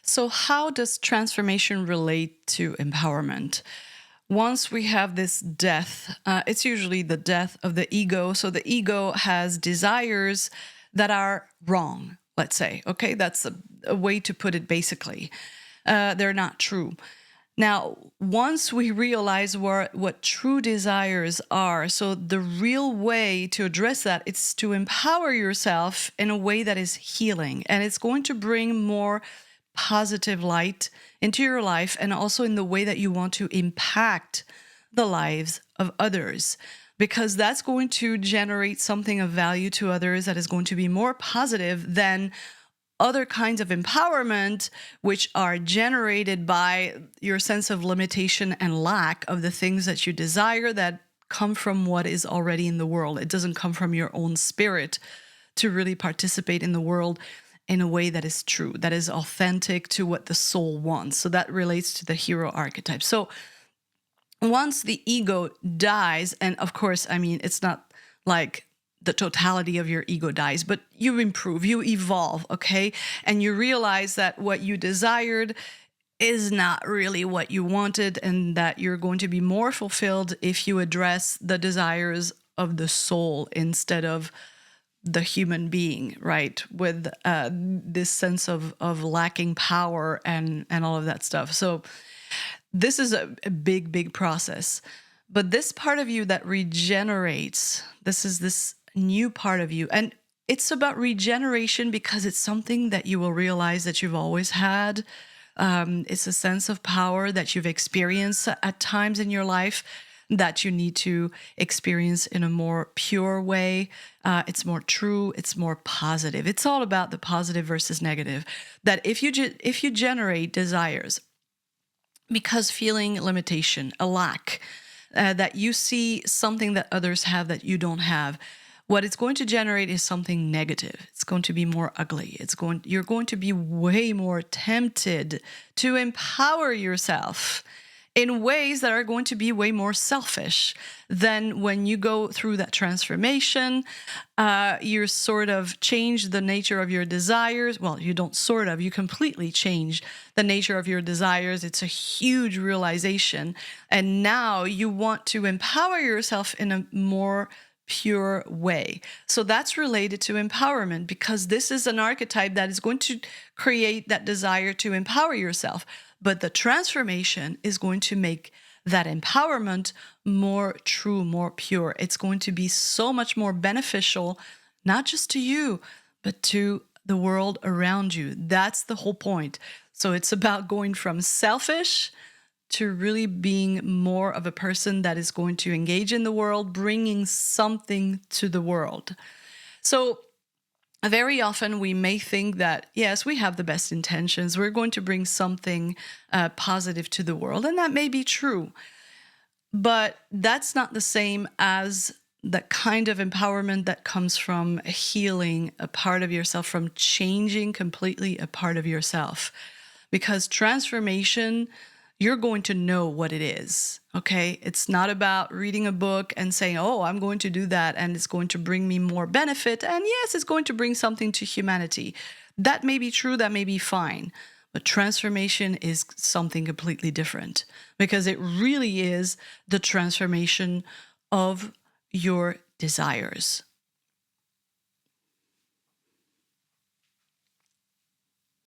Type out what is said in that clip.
So, how does transformation relate to empowerment? Once we have this death, it's usually the death of the ego. So, the ego has desires that are wrong, let's say. Okay, that's a way to put it basically. They're not true. Now, once we realize what true desires are, so the real way to address that is to empower yourself in a way that is healing, and it's going to bring more positive light into your life and also in the way that you want to impact the lives of others. Because that's going to generate something of value to others that is going to be more positive than other kinds of empowerment, which are generated by your sense of limitation and lack of the things that you desire that come from what is already in the world. It doesn't come from your own spirit to really participate in the world in a way that is true, that is authentic to what the soul wants. So that relates to the hero archetype. So once the ego dies, and of course, I mean, it's not like the totality of your ego dies, but you improve, you evolve, okay? And you realize that what you desired is not really what you wanted, and that you're going to be more fulfilled if you address the desires of the soul instead of the human being, right? With this sense of lacking power and all of that stuff. So this is a big, big process. But this part of you that regenerates, this is this new part of you. And it's about regeneration because it's something that you will realize that you've always had. It's a sense of power that you've experienced at times in your life that you need to experience in a more pure way. It's more true. It's more positive. It's all about the positive versus negative. That if you generate desires because feeling limitation, a lack, that you see something that others have that you don't have, what it's going to generate is something negative. It's going to be more ugly. You're going to be way more tempted to empower yourself in ways that are going to be way more selfish than when you go through that transformation. You sort of change the nature of your desires. Well, you don't sort of, you completely change the nature of your desires. It's a huge realization. And now you want to empower yourself in a more pure way. So that's related to empowerment because this is an archetype that is going to create that desire to empower yourself. But the transformation is going to make that empowerment more true, more pure. It's going to be so much more beneficial, not just to you, but to the world around you. That's the whole point. So it's about going from selfish to really being more of a person that is going to engage in the world, bringing something to the world. So very often we may think that, yes, we have the best intentions. We're going to bring something positive to the world, and that may be true. But that's not the same as the kind of empowerment that comes from healing a part of yourself, from changing completely a part of yourself. Because transformation, you're going to know what it is, okay? It's not about reading a book and saying, oh, I'm going to do that and it's going to bring me more benefit. And yes, it's going to bring something to humanity. That may be true, that may be fine. But transformation is something completely different because it really is the transformation of your desires.